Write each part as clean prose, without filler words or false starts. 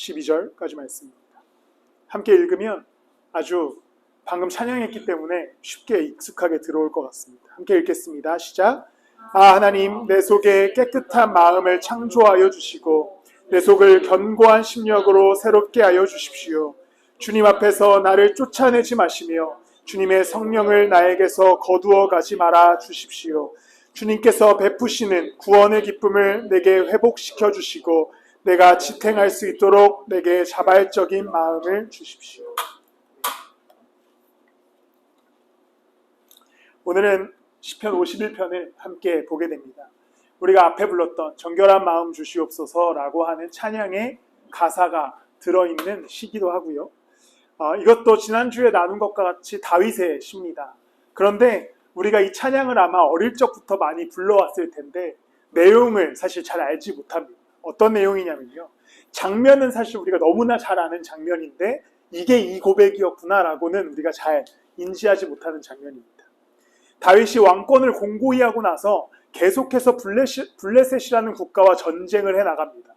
12절까지 말씀입니다. 함께 읽으면 아주 방금 찬양했기 때문에 쉽게 익숙하게 들어올 것 같습니다. 함께 읽겠습니다. 시작. 하나님, 내 속에 깨끗한 마음을 창조하여 주시고 내 속을 견고한 심령으로 새롭게 하여 주십시오. 주님 앞에서 나를 쫓아내지 마시며 주님의 성령을 나에게서 거두어 가지 말아 주십시오. 주님께서 베푸시는 구원의 기쁨을 내게 회복시켜 주시고 내가 지탱할 수 있도록 내게 자발적인 마음을 주십시오. 오늘은 시편 51편을 함께 보게 됩니다. 우리가 앞에 불렀던 정결한 마음 주시옵소서라고 하는 찬양의 가사가 들어있는 시기도 하고요. 이것도 지난주에 나눈 것과 같이 다윗의 시입니다. 그런데 우리가 이 찬양을 아마 어릴 적부터 많이 불러왔을 텐데 내용을 사실 잘 알지 못합니다. 어떤 내용이냐면요. 장면은 사실 우리가 너무나 잘 아는 장면인데 이게 이 고백이었구나라고는 우리가 잘 인지하지 못하는 장면입니다. 다윗이 왕권을 공고히 하고 나서 계속해서 블레셋이라는 국가와 전쟁을 해나갑니다.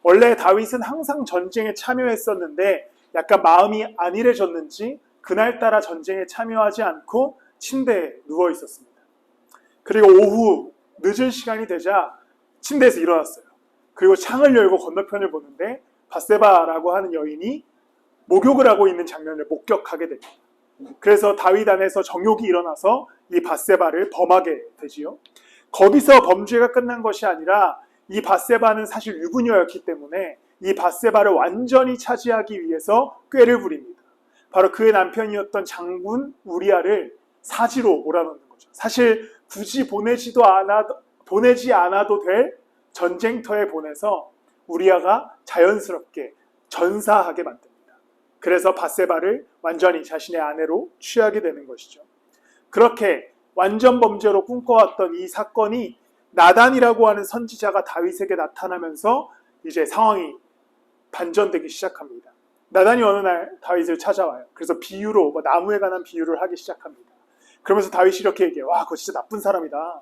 원래 다윗은 항상 전쟁에 참여했었는데 약간 마음이 안일해졌는지 그날따라 전쟁에 참여하지 않고 침대에 누워 있었습니다. 그리고 오후 늦은 시간이 되자 침대에서 일어났어요. 그리고 창을 열고 건너편을 보는데 밧세바라고 하는 여인이 목욕을 하고 있는 장면을 목격하게 됩니다. 그래서 다윗 안에서 정욕이 일어나서 이 밧세바를 범하게 되지요. 거기서 범죄가 끝난 것이 아니라 이 밧세바는 사실 유부녀였기 때문에 이 밧세바를 완전히 차지하기 위해서 꾀를 부립니다. 바로 그의 남편이었던 장군 우리아를 사지로 몰아넣는 거죠. 사실 굳이 보내지 않아도 될 전쟁터에 보내서 우리아가 자연스럽게 전사하게 만듭니다. 그래서 밧세바를 완전히 자신의 아내로 취하게 되는 것이죠. 그렇게 완전 범죄로 꿈꿔왔던 이 사건이 나단이라고 하는 선지자가 다윗에게 나타나면서 이제 상황이 반전되기 시작합니다. 나단이 어느 날 다윗을 찾아와요. 그래서 비유로 나무에 관한 비유를 하기 시작합니다. 그러면서 다윗이 이렇게 얘기해요. 와, 그거 진짜 나쁜 사람이다.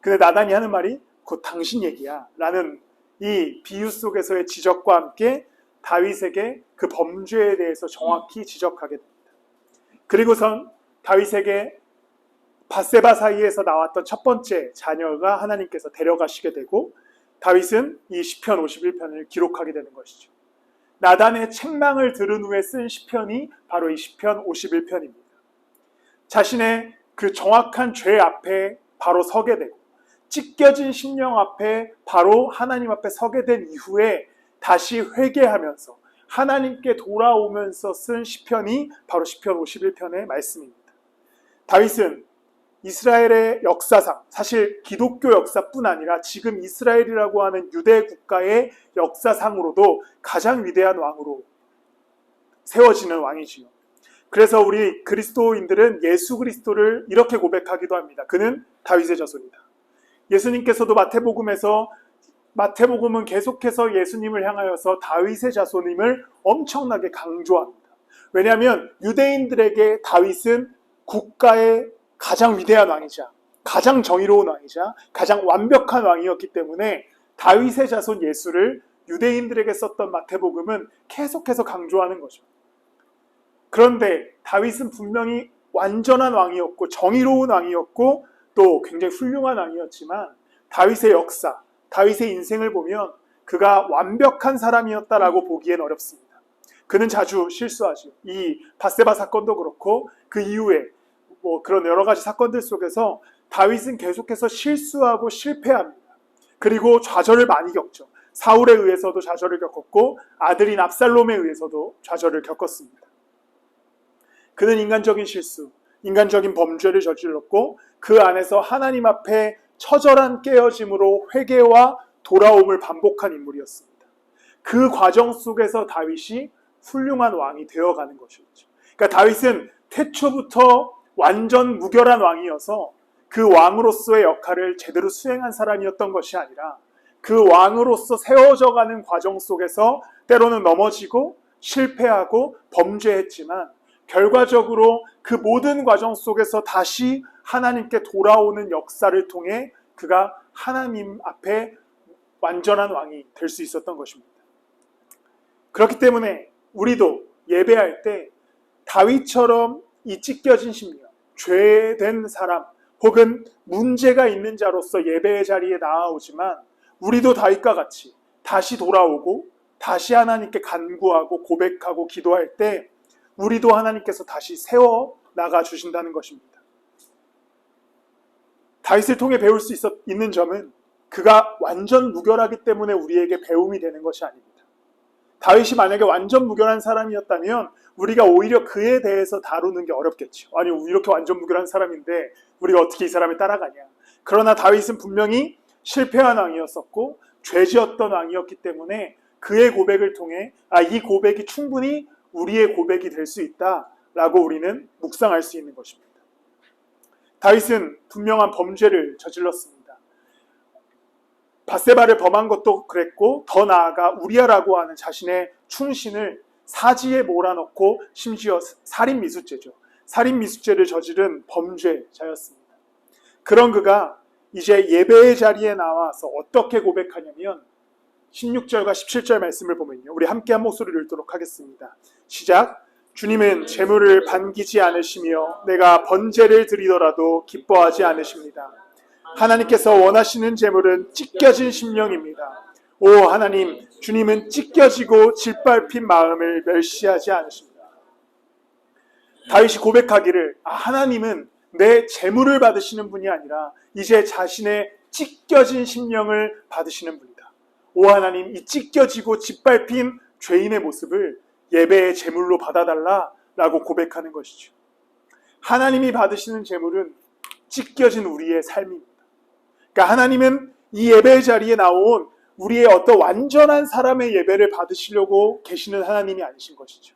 근데 나단이 하는 말이 곧 당신 얘기야 라는 이 비유 속에서의 지적과 함께 다윗에게 그 범죄에 대해서 정확히 지적하게 됩니다. 그리고선 다윗에게 밧세바 사이에서 나왔던 첫 번째 자녀가 하나님께서 데려가시게 되고 다윗은 이 시편 51편을 기록하게 되는 것이죠. 나단의 책망을 들은 후에 쓴 시편이 바로 이 시편 51편입니다. 자신의 그 정확한 죄 앞에 바로 서게 되고 찢겨진 심령 앞에 바로 하나님 앞에 서게 된 이후에 다시 회개하면서 하나님께 돌아오면서 쓴 시편이 바로 시편 51편의 말씀입니다. 다윗은 이스라엘의 역사상, 사실 기독교 역사뿐 아니라 지금 이스라엘이라고 하는 유대 국가의 역사상으로도 가장 위대한 왕으로 세워지는 왕이지요. 그래서 우리 그리스도인들은 예수 그리스도를 이렇게 고백하기도 합니다. 그는 다윗의 자손이다. 예수님께서도 마태복음은 계속해서 예수님을 향하여서 다윗의 자손임을 엄청나게 강조합니다. 왜냐하면 유대인들에게 다윗은 국가의 가장 위대한 왕이자 가장 정의로운 왕이자 가장 완벽한 왕이었기 때문에 다윗의 자손 예수를 유대인들에게 썼던 마태복음은 계속해서 강조하는 거죠. 그런데 다윗은 분명히 완전한 왕이었고 정의로운 왕이었고 또 굉장히 훌륭한 왕이었지만 다윗의 역사, 다윗의 인생을 보면 그가 완벽한 사람이었다라고 보기엔 어렵습니다. 그는 자주 실수하죠. 이 밧세바 사건도 그렇고 그 이후에 그런 여러 가지 사건들 속에서 다윗은 계속해서 실수하고 실패합니다. 그리고 좌절을 많이 겪죠. 사울에 의해서도 좌절을 겪었고 아들인 압살롬에 의해서도 좌절을 겪었습니다. 그는 인간적인 실수, 인간적인 범죄를 저질렀고 그 안에서 하나님 앞에 처절한 깨어짐으로 회개와 돌아옴을 반복한 인물이었습니다. 그 과정 속에서 다윗이 훌륭한 왕이 되어가는 것이었죠. 그러니까 다윗은 태초부터 완전 무결한 왕이어서 그 왕으로서의 역할을 제대로 수행한 사람이었던 것이 아니라 그 왕으로서 세워져가는 과정 속에서 때로는 넘어지고 실패하고 범죄했지만 결과적으로 그 모든 과정 속에서 다시 하나님께 돌아오는 역사를 통해 그가 하나님 앞에 완전한 왕이 될 수 있었던 것입니다. 그렇기 때문에 우리도 예배할 때 다윗처럼 이 찢겨진 심령, 죄된 사람 혹은 문제가 있는 자로서 예배의 자리에 나아오지만 우리도 다윗과 같이 다시 돌아오고 다시 하나님께 간구하고 고백하고 기도할 때 우리도 하나님께서 다시 세워 나가 주신다는 것입니다. 다윗을 통해 배울 수 있는 점은 그가 완전 무결하기 때문에 우리에게 배움이 되는 것이 아닙니다. 다윗이 만약에 완전 무결한 사람이었다면 우리가 오히려 그에 대해서 다루는 게 어렵겠죠. 아니, 이렇게 완전 무결한 사람인데 우리가 어떻게 이 사람을 따라가냐. 그러나 다윗은 분명히 실패한 왕이었었고 죄지었던 왕이었기 때문에 그의 고백을 통해 이 고백이 충분히 우리의 고백이 될 수 있다라고 우리는 묵상할 수 있는 것입니다. 다윗은 분명한 범죄를 저질렀습니다. 밧세바를 범한 것도 그랬고 더 나아가 우리아라고 하는 자신의 충신을 사지에 몰아넣고 심지어 살인미수죄죠. 살인미수죄를 저지른 범죄자였습니다. 그런 그가 이제 예배의 자리에 나와서 어떻게 고백하냐면 16절과 17절 말씀을 보면요. 우리 함께 한 목소리를 읽도록 하겠습니다. 시작. 주님은 재물을 반기지 않으시며 내가 번제를 드리더라도 기뻐하지 않으십니다. 하나님께서 원하시는 재물은 찢겨진 심령입니다. 오 하나님, 주님은 찢겨지고 짓밟힌 마음을 멸시하지 않으십니다. 다윗이 고백하기를 하나님은 내 재물을 받으시는 분이 아니라 이제 자신의 찢겨진 심령을 받으시는 분이다. 오 하나님, 이 찢겨지고 짓밟힌 죄인의 모습을 예배의 제물로 받아달라라고 고백하는 것이죠. 하나님이 받으시는 제물은 찢겨진 우리의 삶입니다. 그러니까 하나님은 이 예배의 자리에 나온 우리의 어떤 완전한 사람의 예배를 받으시려고 계시는 하나님이 아니신 것이죠.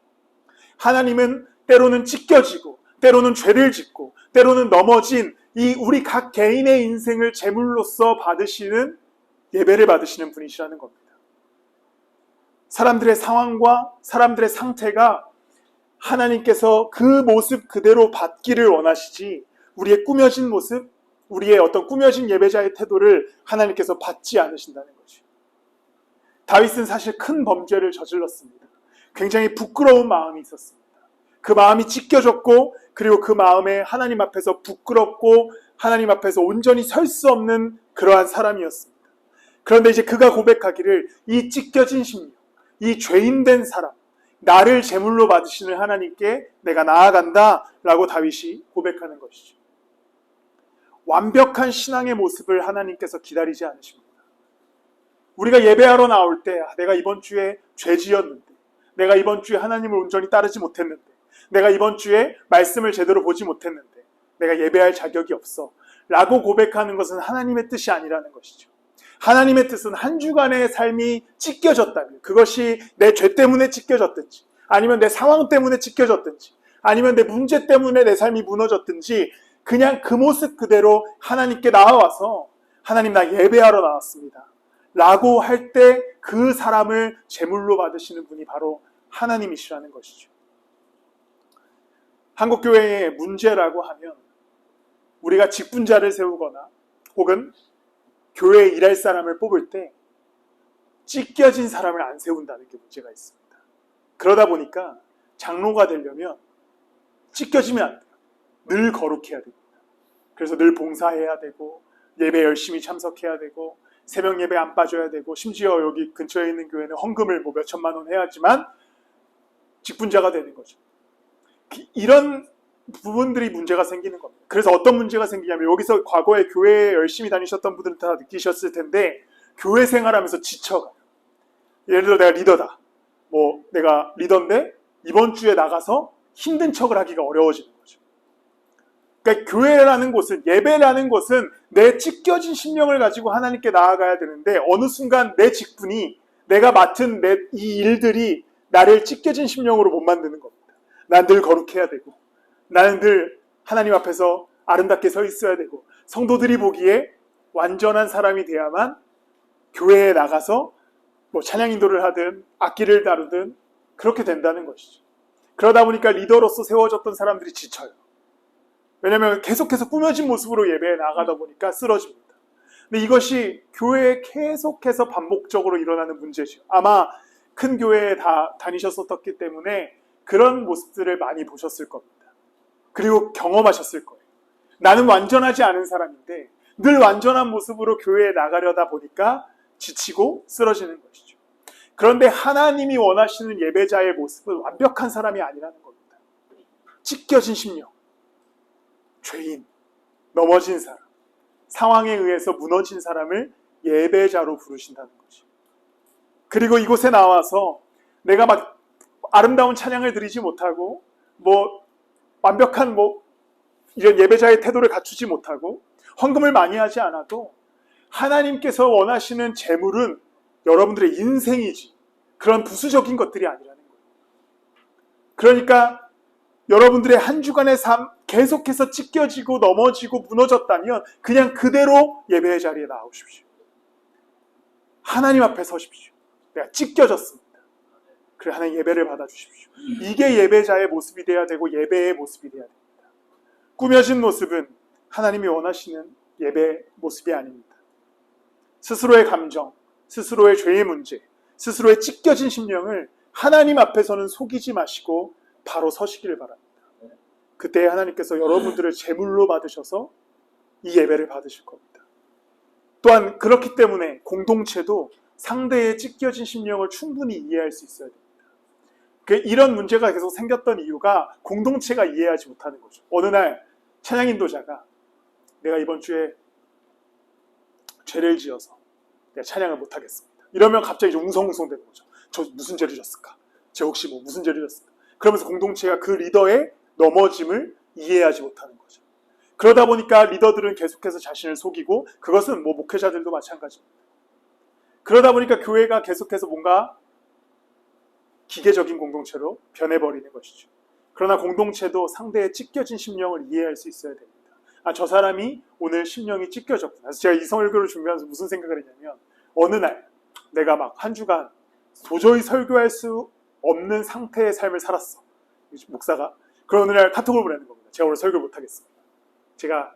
하나님은 때로는 찢겨지고 때로는 죄를 짓고 때로는 넘어진 이 우리 각 개인의 인생을 제물로서 받으시는 예배를 받으시는 분이시라는 겁니다. 사람들의 상황과 사람들의 상태가 하나님께서 그 모습 그대로 받기를 원하시지 우리의 꾸며진 모습, 우리의 어떤 꾸며진 예배자의 태도를 하나님께서 받지 않으신다는 거죠. 다윗은 사실 큰 범죄를 저질렀습니다. 굉장히 부끄러운 마음이 있었습니다. 그 마음이 찢겨졌고 그리고 그 마음에 하나님 앞에서 부끄럽고 하나님 앞에서 온전히 설 수 없는 그러한 사람이었습니다. 그런데 이제 그가 고백하기를 이 찢겨진 심령, 이 죄인된 사람, 나를 제물로 받으시는 하나님께 내가 나아간다 라고 다윗이 고백하는 것이죠. 완벽한 신앙의 모습을 하나님께서 기다리지 않으십니다. 우리가 예배하러 나올 때 내가 이번 주에 죄 지었는데, 내가 이번 주에 하나님을 온전히 따르지 못했는데, 내가 이번 주에 말씀을 제대로 보지 못했는데 내가 예배할 자격이 없어 라고 고백하는 것은 하나님의 뜻이 아니라는 것이죠. 하나님의 뜻은 한 주간의 삶이 찢겨졌다면 그것이 내 죄 때문에 찢겨졌든지 아니면 내 상황 때문에 찢겨졌든지 아니면 내 문제 때문에 내 삶이 무너졌든지 그냥 그 모습 그대로 하나님께 나와서 하나님 나 예배하러 나왔습니다 라고 할 때 그 사람을 제물로 받으시는 분이 바로 하나님이시라는 것이죠. 한국교회의 문제라고 하면 우리가 직분자를 세우거나 혹은 교회에 일할 사람을 뽑을 때 찢겨진 사람을 안 세운다는 게 문제가 있습니다. 그러다 보니까 장로가 되려면 찢겨지면 안 돼요. 늘 거룩해야 됩니다. 그래서 늘 봉사해야 되고 예배 열심히 참석해야 되고 새벽 예배 안 빠져야 되고 심지어 여기 근처에 있는 교회는 헌금을 몇 천만 원 해야지만 직분자가 되는 거죠. 이런 부분들이 문제가 생기는 겁니다. 그래서 어떤 문제가 생기냐면 여기서 과거에 교회에 열심히 다니셨던 분들은 다 느끼셨을 텐데 교회 생활하면서 지쳐가요. 예를 들어 내가 리더다. 내가 리더인데 이번 주에 나가서 힘든 척을 하기가 어려워지는 거죠. 그러니까 교회라는 곳은, 예배라는 곳은 내 찢겨진 심령을 가지고 하나님께 나아가야 되는데 어느 순간 내 직분이, 내가 맡은 이 일들이 나를 찢겨진 심령으로 못 만드는 겁니다. 난 늘 거룩해야 되고 나는 늘 하나님 앞에서 아름답게 서 있어야 되고 성도들이 보기에 완전한 사람이 돼야만 교회에 나가서 찬양 인도를 하든 악기를 다루든 그렇게 된다는 것이죠. 그러다 보니까 리더로서 세워졌던 사람들이 지쳐요. 왜냐하면 계속해서 꾸며진 모습으로 예배에 나가다 보니까 쓰러집니다. 근데 이것이 교회에 계속해서 반복적으로 일어나는 문제죠. 아마 큰 교회에 다 다니셨었기 때문에 그런 모습들을 많이 보셨을 겁니다. 그리고 경험하셨을 거예요. 나는 완전하지 않은 사람인데 늘 완전한 모습으로 교회에 나가려다 보니까 지치고 쓰러지는 것이죠. 그런데 하나님이 원하시는 예배자의 모습은 완벽한 사람이 아니라는 겁니다. 찢겨진 심령, 죄인, 넘어진 사람, 상황에 의해서 무너진 사람을 예배자로 부르신다는 거죠. 그리고 이곳에 나와서 내가 막 아름다운 찬양을 드리지 못하고 완벽한 이런 예배자의 태도를 갖추지 못하고 헌금을 많이 하지 않아도 하나님께서 원하시는 재물은 여러분들의 인생이지 그런 부수적인 것들이 아니라는 거예요. 그러니까 여러분들의 한 주간의 삶 계속해서 찢겨지고 넘어지고 무너졌다면 그냥 그대로 예배의 자리에 나오십시오. 하나님 앞에 서십시오. 내가 찢겨졌습니다. 그래 하나님 예배를 받아주십시오. 이게 예배자의 모습이 돼야 되고 예배의 모습이 돼야 됩니다. 꾸며진 모습은 하나님이 원하시는 예배 모습이 아닙니다. 스스로의 감정, 스스로의 죄의 문제, 스스로의 찢겨진 심령을 하나님 앞에서는 속이지 마시고 바로 서시기를 바랍니다. 그때 하나님께서 여러분들을 제물로 받으셔서 이 예배를 받으실 겁니다. 또한 그렇기 때문에 공동체도 상대의 찢겨진 심령을 충분히 이해할 수 있어야 됩니다. 이런 문제가 계속 생겼던 이유가 공동체가 이해하지 못하는 거죠. 어느 날 찬양 인도자가 내가 이번 주에 죄를 지어서 내가 찬양을 못하겠습니다. 이러면 갑자기 웅성웅성 되는 거죠. 저 무슨 죄를 졌을까? 저 혹시 무슨 죄를 졌을까? 그러면서 공동체가 그 리더의 넘어짐을 이해하지 못하는 거죠. 그러다 보니까 리더들은 계속해서 자신을 속이고 그것은 목회자들도 마찬가지입니다. 그러다 보니까 교회가 계속해서 뭔가 기계적인 공동체로 변해버리는 것이죠. 그러나 공동체도 상대의 찢겨진 심령을 이해할 수 있어야 됩니다. 저 사람이 오늘 심령이 찢겨졌구나. 그래서 제가 이 설교를 준비하면서 무슨 생각을 했냐면 어느 날 내가 막 한 주간 도저히 설교할 수 없는 상태의 삶을 살았어. 목사가. 그런 어느 날 카톡을 보내는 겁니다. 제가 오늘 설교 못하겠습니다. 제가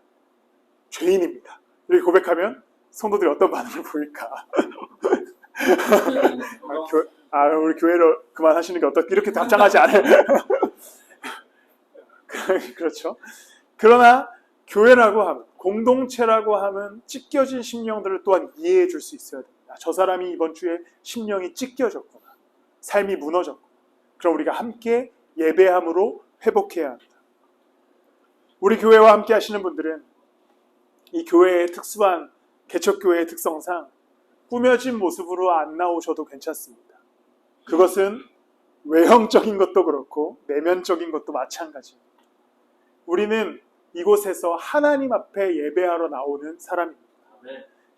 죄인입니다. 이렇게 고백하면 성도들이 어떤 반응을 보일까? 우리 교회로 그만하시는 게 어떨까? 이렇게 답장하지 않아요. 그렇죠. 그러나 교회라고 하면, 공동체라고 하면 찢겨진 심령들을 또한 이해해 줄 수 있어야 됩니다. 저 사람이 이번 주에 심령이 찢겨졌구나. 삶이 무너졌구나. 그럼 우리가 함께 예배함으로 회복해야 합니다. 우리 교회와 함께 하시는 분들은 이 교회의 특수한 개척교회의 특성상 꾸며진 모습으로 안 나오셔도 괜찮습니다. 그것은 외형적인 것도 그렇고 내면적인 것도 마찬가지입니다. 우리는 이곳에서 하나님 앞에 예배하러 나오는 사람입니다.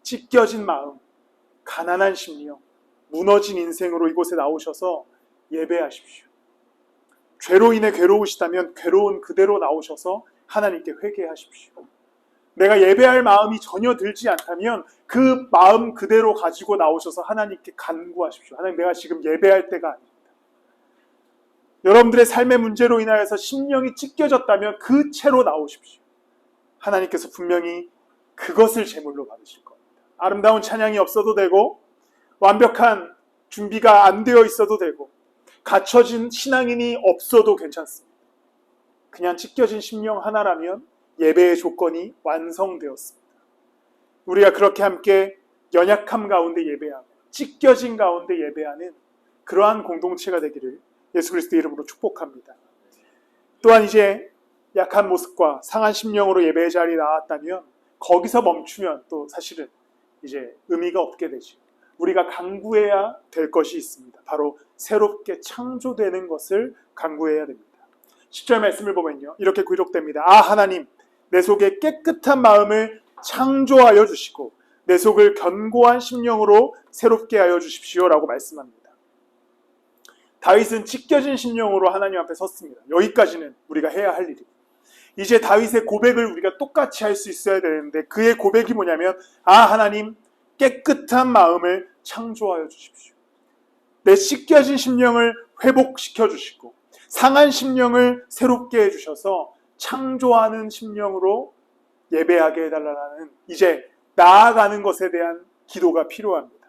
찢겨진 마음, 가난한 심령, 무너진 인생으로 이곳에 나오셔서 예배하십시오. 죄로 인해 괴로우시다면 괴로운 그대로 나오셔서 하나님께 회개하십시오. 내가 예배할 마음이 전혀 들지 않다면 그 마음 그대로 가지고 나오셔서 하나님께 간구하십시오. 하나님, 내가 지금 예배할 때가 아닙니다. 여러분들의 삶의 문제로 인하여서 심령이 찢겨졌다면 그 채로 나오십시오. 하나님께서 분명히 그것을 제물로 받으실 겁니다. 아름다운 찬양이 없어도 되고 완벽한 준비가 안 되어 있어도 되고 갖춰진 신앙인이 없어도 괜찮습니다. 그냥 찢겨진 심령 하나라면 예배의 조건이 완성되었습니다. 우리가 그렇게 함께 연약함 가운데 예배하고 찢겨진 가운데 예배하는 그러한 공동체가 되기를 예수 그리스도의 이름으로 축복합니다. 또한 이제 약한 모습과 상한 심령으로 예배의 자리에 나왔다면 거기서 멈추면 또 사실은 이제 의미가 없게 되죠. 우리가 간구해야 될 것이 있습니다. 바로 새롭게 창조되는 것을 간구해야 됩니다. 10절 말씀을 보면요, 이렇게 기록됩니다. 하나님, 내 속에 깨끗한 마음을 창조하여 주시고 내 속을 견고한 심령으로 새롭게 하여 주십시오 라고 말씀합니다. 다윗은 찢겨진 심령으로 하나님 앞에 섰습니다. 여기까지는 우리가 해야 할 일이에요. 이제 다윗의 고백을 우리가 똑같이 할 수 있어야 되는데 그의 고백이 뭐냐면 하나님, 깨끗한 마음을 창조하여 주십시오. 내 찢겨진 심령을 회복시켜 주시고 상한 심령을 새롭게 해주셔서 창조하는 심령으로 예배하게 해달라는 이제 나아가는 것에 대한 기도가 필요합니다.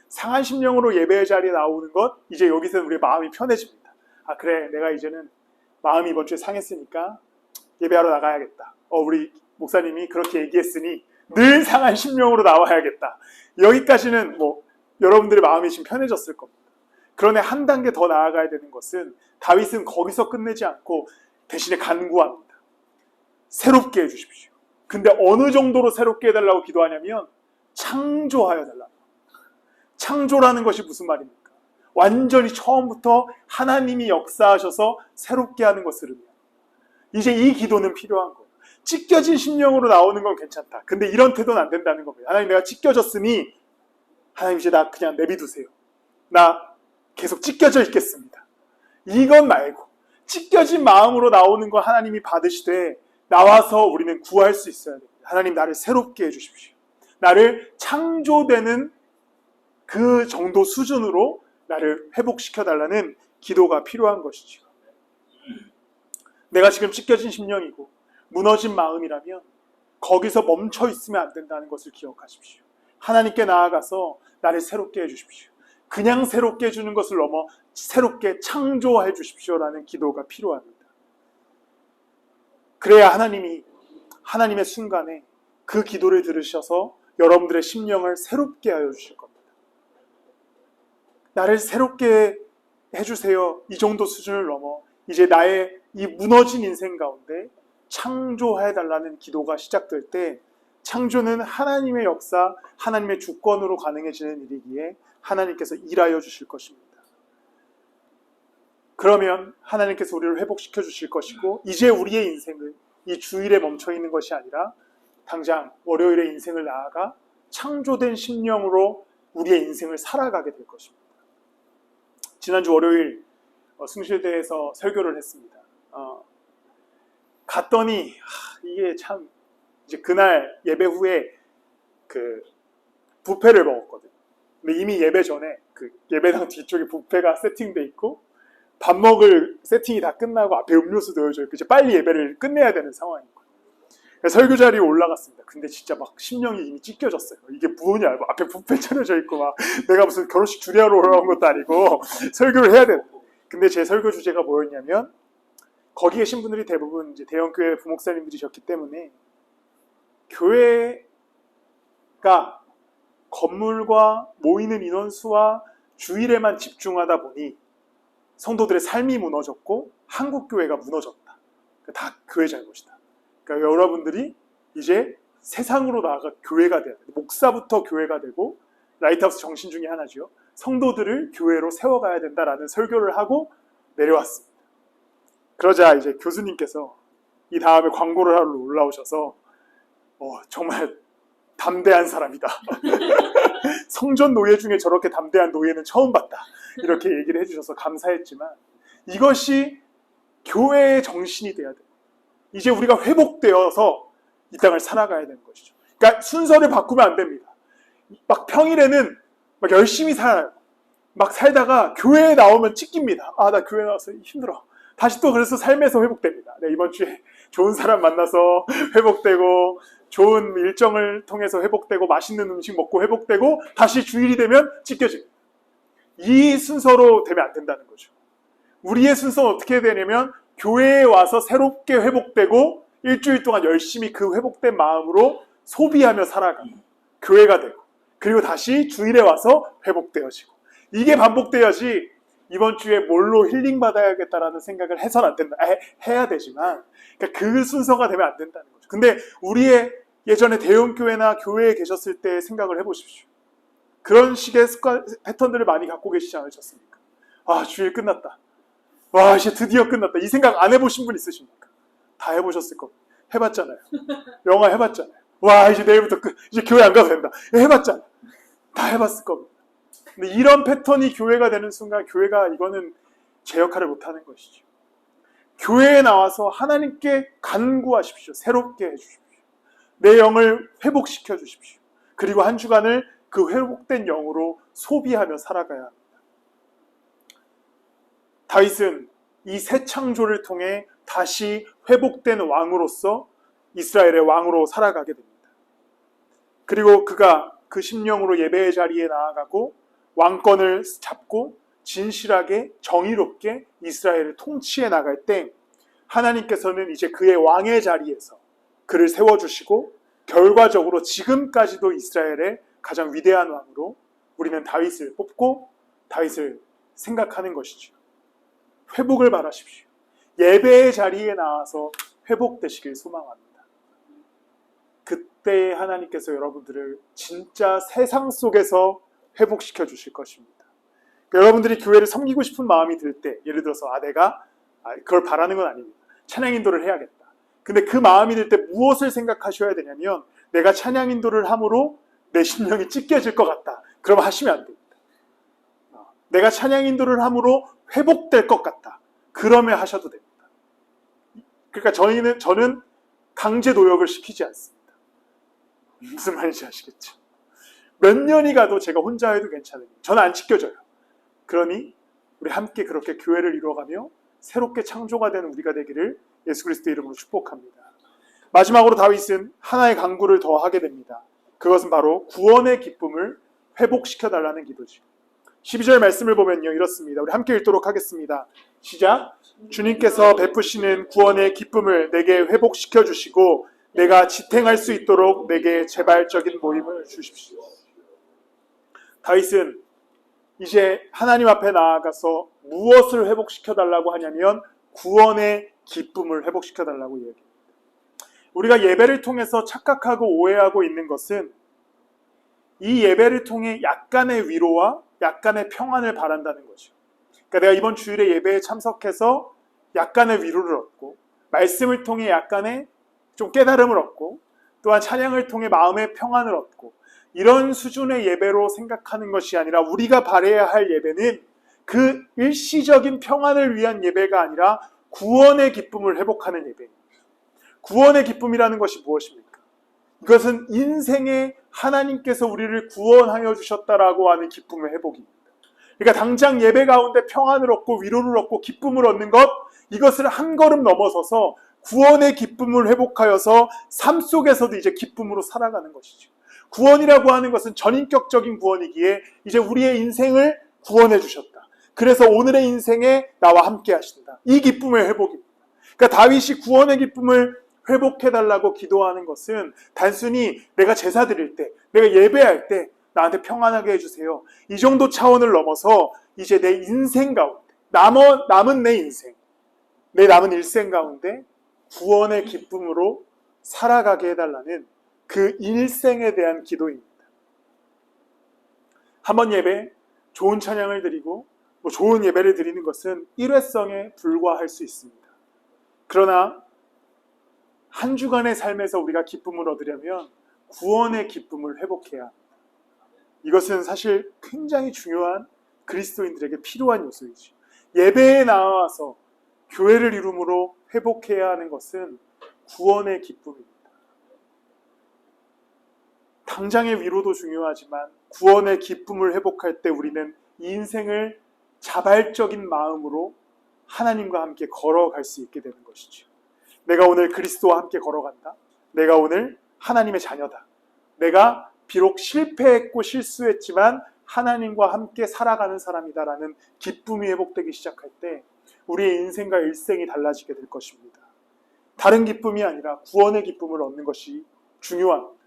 상한 심령으로 예배의 자리에 나오는 것, 이제 여기서 우리의 마음이 편해집니다. 아 그래, 내가 이제는 마음이 이번 주에 상했으니까 예배하러 나가야겠다. 우리 목사님이 그렇게 얘기했으니 늘 상한 심령으로 나와야겠다. 여기까지는 뭐 여러분들의 마음이 지금 편해졌을 겁니다. 그런데 한 단계 더 나아가야 되는 것은, 다윗은 거기서 끝내지 않고 대신에 간구합니다. 새롭게 해주십시오. 근데 어느 정도로 새롭게 해달라고 기도하냐면 창조하여 달라고. 창조라는 것이 무슨 말입니까? 완전히 처음부터 하나님이 역사하셔서 새롭게 하는 것을 의미합니다. 이제 이 기도는 필요한 거예요. 찢겨진 심령으로 나오는 건 괜찮다. 근데 이런 태도는 안 된다는 겁니다. 하나님, 내가 찢겨졌으니 하나님 이제 나 그냥 내비두세요. 나 계속 찢겨져 있겠습니다. 이건 말고 찢겨진 마음으로 나오는 거 하나님이 받으시되 나와서 우리는 구할 수 있어야 됩니다. 하나님, 나를 새롭게 해주십시오. 나를 창조되는 그 정도 수준으로 나를 회복시켜달라는 기도가 필요한 것이죠. 내가 지금 찢겨진 심령이고 무너진 마음이라면 거기서 멈춰 있으면 안 된다는 것을 기억하십시오. 하나님께 나아가서 나를 새롭게 해주십시오. 그냥 새롭게 해주는 것을 넘어 새롭게 창조해 주십시오라는 기도가 필요합니다. 그래야 하나님이 하나님의 순간에 그 기도를 들으셔서 여러분들의 심령을 새롭게 하여 주실 겁니다. 나를 새롭게 해주세요. 이 정도 수준을 넘어 이제 나의 이 무너진 인생 가운데 창조해달라는 기도가 시작될 때, 창조는 하나님의 역사, 하나님의 주권으로 가능해지는 일이기에 하나님께서 일하여 주실 것입니다. 그러면 하나님께서 우리를 회복시켜 주실 것이고, 이제 우리의 인생은 이 주일에 멈춰 있는 것이 아니라 당장 월요일의 인생을 나아가 창조된 심령으로 우리의 인생을 살아가게 될 것입니다. 지난주 월요일 숭실대에서 설교를 했습니다. 갔더니 이게 참, 이제 그날 예배 후에 그 뷔페를 먹었거든요. 근데 이미 예배 전에 그 예배당 뒤쪽에 뷔페가 세팅돼 있고 밥 먹을 세팅이 다 끝나고 앞에 음료수 놓여져 있고 이제 빨리 예배를 끝내야 되는 상황인 거예요. 설교 자리에 올라갔습니다. 근데 진짜 막 심령이 이미 찢겨졌어요. 이게 뭐냐, 뭐 앞에 뷔페 차려져 있고 막 내가 무슨 결혼식 주례하러 올라온 것도 아니고 설교를 해야 되는. 근데 제 설교 주제가 뭐였냐면, 거기 계신 분들이 대부분 이제 대형교회 부목사님들이셨기 때문에 교회가 건물과 모이는 인원수와 주일에만 집중하다 보니 성도들의 삶이 무너졌고 한국교회가 무너졌다. 다 교회 잘못이다. 그러니까 여러분들이 이제 세상으로 나아가 교회가 돼야 돼요. 목사부터 교회가 되고, 라이트하우스 정신 중에 하나죠. 성도들을 교회로 세워가야 된다라는 설교를 하고 내려왔습니다. 그러자 이제 교수님께서 이 다음에 광고를 하러 올라오셔서 정말 담대한 사람이다. 성전 노예 중에 저렇게 담대한 노예는 처음 봤다. 이렇게 얘기를 해주셔서 감사했지만, 이것이 교회의 정신이 돼야 돼요. 이제 우리가 회복되어서 이 땅을 살아가야 되는 것이죠. 그러니까 순서를 바꾸면 안 됩니다. 막 평일에는 막 열심히 살아요. 막 살다가 교회에 나오면 찢깁니다. 나 교회 나와서 힘들어. 다시 또 그래서 삶에서 회복됩니다. 네, 이번 주에 좋은 사람 만나서 회복되고, 좋은 일정을 통해서 회복되고, 맛있는 음식 먹고 회복되고, 다시 주일이 되면 찢겨집니다. 이 순서로 되면 안 된다는 거죠. 우리의 순서는 어떻게 되냐면, 교회에 와서 새롭게 회복되고 일주일 동안 열심히 그 회복된 마음으로 소비하며 살아가는 교회가 되고, 그리고 다시 주일에 와서 회복되어지고, 이게 반복돼야지 이번 주에 뭘로 힐링 받아야겠다라는 생각을 해서는 안 된다. 해야 되지만 그러니까 그 순서가 되면 안 된다는 거죠. 근데 우리의 예전에 대형교회나 교회에 계셨을 때 생각을 해보십시오. 그런 식의 습관, 패턴들을 많이 갖고 계시지 않으셨습니까? 주일 끝났다. 이제 드디어 끝났다. 이 생각 안 해보신 분 있으십니까? 다 해보셨을 겁니다. 해봤잖아요. 영화 해봤잖아요. 이제 내일부터 이제 교회 안 가도 된다. 해봤잖아요. 다 해봤을 겁니다. 근데 이런 패턴이 교회가 되는 순간, 교회가 이거는 제 역할을 못하는 것이죠. 교회에 나와서 하나님께 간구하십시오. 새롭게 해주십시오. 내 영을 회복시켜 주십시오. 그리고 한 주간을 그 회복된 영으로 소비하며 살아가야 합니다. 다윗은 이 새 창조를 통해 다시 회복된 왕으로서 이스라엘의 왕으로 살아가게 됩니다. 그리고 그가 그 심령으로 예배의 자리에 나아가고 왕권을 잡고 진실하게 정의롭게 이스라엘을 통치해 나갈 때 하나님께서는 이제 그의 왕의 자리에서 그를 세워주시고 결과적으로 지금까지도 이스라엘의 가장 위대한 왕으로 우리는 다윗을 뽑고 다윗을 생각하는 것이죠. 회복을 바라십시오. 예배의 자리에 나와서 회복되시길 소망합니다. 그때 하나님께서 여러분들을 진짜 세상 속에서 회복시켜 주실 것입니다. 그러니까 여러분들이 교회를 섬기고 싶은 마음이 들 때, 예를 들어서 내가 그걸 바라는 건 아닙니다. 찬양 인도를 해야겠다. 근데 그 마음이 들 때 무엇을 생각하셔야 되냐면 내가 찬양 인도를 함으로 내 심령이 찢겨질 것 같다. 그럼 하시면 안 됩니다. 내가 찬양 인도를 함으로 회복될 것 같다. 그러면 하셔도 됩니다. 그러니까 저는 강제 노역을 시키지 않습니다. 무슨 말인지 아시겠죠? 몇 년이 가도 제가 혼자 해도 괜찮아요. 저는 안 지켜져요. 그러니 우리 함께 그렇게 교회를 이루어가며 새롭게 창조가 되는 우리가 되기를 예수 그리스도의 이름으로 축복합니다. 마지막으로 다윗은 하나의 간구를 더 하게 됩니다. 그것은 바로 구원의 기쁨을 회복시켜달라는 기도죠. 12절 말씀을 보면요, 이렇습니다. 우리 함께 읽도록 하겠습니다. 시작. 주님께서 베푸시는 구원의 기쁨을 내게 회복시켜 주시고 내가 지탱할 수 있도록 내게 재발적인 모임을 주십시오. 다윗은 이제 하나님 앞에 나아가서 무엇을 회복시켜달라고 하냐면 구원의 기쁨을 회복시켜달라고 이야기합니다. 우리가 예배를 통해서 착각하고 오해하고 있는 것은 이 예배를 통해 약간의 위로와 약간의 평안을 바란다는 거죠. 그러니까 내가 이번 주일에 예배에 참석해서 약간의 위로를 얻고 말씀을 통해 약간의 좀 깨달음을 얻고 또한 찬양을 통해 마음의 평안을 얻고 이런 수준의 예배로 생각하는 것이 아니라 우리가 바라야 할 예배는 그 일시적인 평안을 위한 예배가 아니라 구원의 기쁨을 회복하는 예배입니다. 구원의 기쁨이라는 것이 무엇입니까? 이것은 인생에 하나님께서 우리를 구원하여 주셨다라고 하는 기쁨의 회복입니다. 그러니까 당장 예배 가운데 평안을 얻고 위로를 얻고 기쁨을 얻는 것, 이것을 한 걸음 넘어서서 구원의 기쁨을 회복하여서 삶 속에서도 이제 기쁨으로 살아가는 것이죠. 구원이라고 하는 것은 전인격적인 구원이기에 이제 우리의 인생을 구원해 주셨다. 그래서 오늘의 인생에 나와 함께 하신다. 이 기쁨의 회복입니다. 그러니까 다윗이 구원의 기쁨을 회복해달라고 기도하는 것은 단순히 내가 제사 드릴 때, 내가 예배할 때 나한테 평안하게 해주세요. 이 정도 차원을 넘어서 이제 내 인생 가운데, 남은 내 인생, 내 남은 일생 가운데 구원의 기쁨으로 살아가게 해달라는 그 일생에 대한 기도입니다. 한번 예배, 좋은 찬양을 드리고 좋은 예배를 드리는 것은 일회성에 불과할 수 있습니다. 그러나 한 주간의 삶에서 우리가 기쁨을 얻으려면 구원의 기쁨을 회복해야 합니다. 이것은 사실 굉장히 중요한 그리스도인들에게 필요한 요소이죠. 예배에 나와서 교회를 이룸으로 회복해야 하는 것은 구원의 기쁨입니다. 당장의 위로도 중요하지만 구원의 기쁨을 회복할 때 우리는 인생을 자발적인 마음으로 하나님과 함께 걸어갈 수 있게 되는 것이죠. 내가 오늘 그리스도와 함께 걸어간다. 내가 오늘 하나님의 자녀다. 내가 비록 실패했고 실수했지만 하나님과 함께 살아가는 사람이다라는 기쁨이 회복되기 시작할 때 우리의 인생과 일생이 달라지게 될 것입니다. 다른 기쁨이 아니라 구원의 기쁨을 얻는 것이 중요합니다.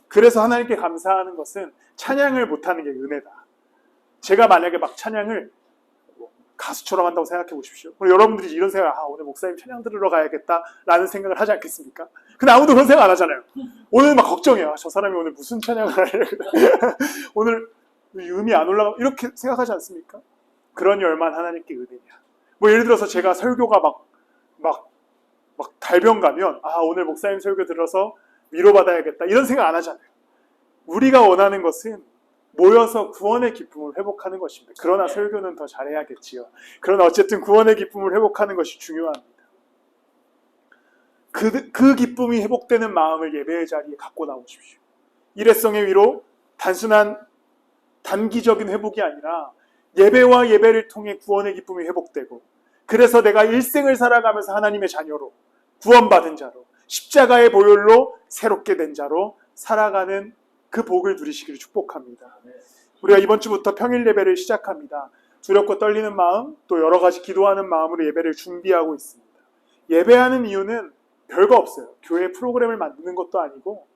그래서 하나님께 감사하는 것은 찬양을 못하는 게 은혜다. 제가 만약에 막 찬양을 가수처럼 한다고 생각해 보십시오. 그럼 여러분들이 이런 생각, 오늘 목사님 찬양 들으러 가야겠다라는 생각을 하지 않겠습니까? 근데 아무도 그런 생각 안 하잖아요. 오늘 막 걱정해요. 저 사람이 오늘 무슨 찬양을 하려고 오늘 음이 안 올라가 이렇게 생각하지 않습니까? 그러니 얼마나 하나님께 은혜냐. 예를 들어서 제가 설교가 막 달병 가면 오늘 목사님 설교 들어서 위로받아야겠다 이런 생각 안 하잖아요. 우리가 원하는 것은 모여서 구원의 기쁨을 회복하는 것입니다. 그러나 설교는 더 잘해야겠지요. 그러나 어쨌든 구원의 기쁨을 회복하는 것이 중요합니다. 그 기쁨이 회복되는 마음을 예배의 자리에 갖고 나오십시오. 일회성의 위로, 단순한 단기적인 회복이 아니라 예배와 예배를 통해 구원의 기쁨이 회복되고 그래서 내가 일생을 살아가면서 하나님의 자녀로 구원받은 자로 십자가의 보혈로 새롭게 된 자로 살아가는 그 복을 누리시기를 축복합니다. 우리가 이번 주부터 평일 예배를 시작합니다. 두렵고 떨리는 마음, 또 여러 가지 기도하는 마음으로 예배를 준비하고 있습니다. 예배하는 이유는 별거 없어요. 교회 프로그램을 만드는 것도 아니고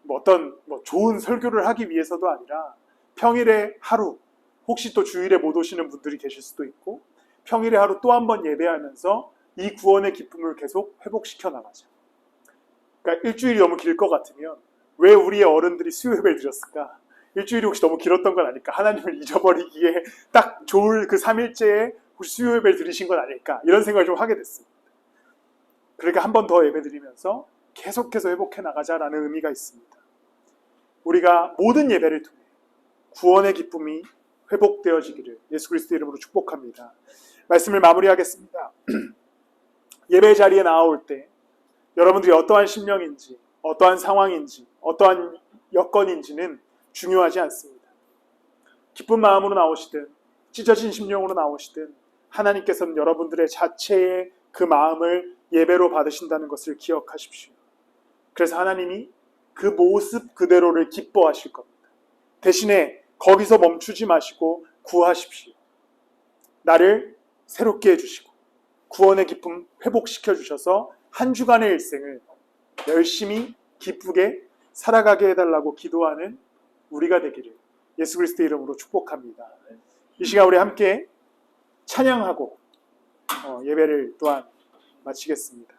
어떤 좋은 설교를 하기 위해서도 아니라 평일에 하루, 혹시 또 주일에 못 오시는 분들이 계실 수도 있고 평일에 하루 또 한 번 예배하면서 이 구원의 기쁨을 계속 회복시켜 나가죠. 그러니까 일주일이 너무 길 것 같으면 왜 우리의 어른들이 수요 예배를 드렸을까? 일주일이 혹시 너무 길었던 건 아닐까? 하나님을 잊어버리기에 딱 좋을 그 3일째에 혹시 수요 예배를 드리신 건 아닐까? 이런 생각을 좀 하게 됐습니다. 그러니까 한 번 더 예배 드리면서 계속해서 회복해 나가자라는 의미가 있습니다. 우리가 모든 예배를 통해 구원의 기쁨이 회복되어지기를 예수 그리스도 이름으로 축복합니다. 말씀을 마무리하겠습니다. 예배 자리에 나올 때 여러분들이 어떠한 심령인지, 어떠한 상황인지, 어떠한 여건인지는 중요하지 않습니다. 기쁜 마음으로 나오시든 찢어진 심령으로 나오시든 하나님께서는 여러분들의 자체의 그 마음을 예배로 받으신다는 것을 기억하십시오. 그래서 하나님이 그 모습 그대로를 기뻐하실 겁니다. 대신에 거기서 멈추지 마시고 구하십시오. 나를 새롭게 해주시고 구원의 기쁨 회복시켜 주셔서 한 주간의 일생을 열심히 기쁘게 살아가게 해달라고 기도하는 우리가 되기를 예수 그리스도의 이름으로 축복합니다. 이 시간 우리 함께 찬양하고 예배를 또한 마치겠습니다.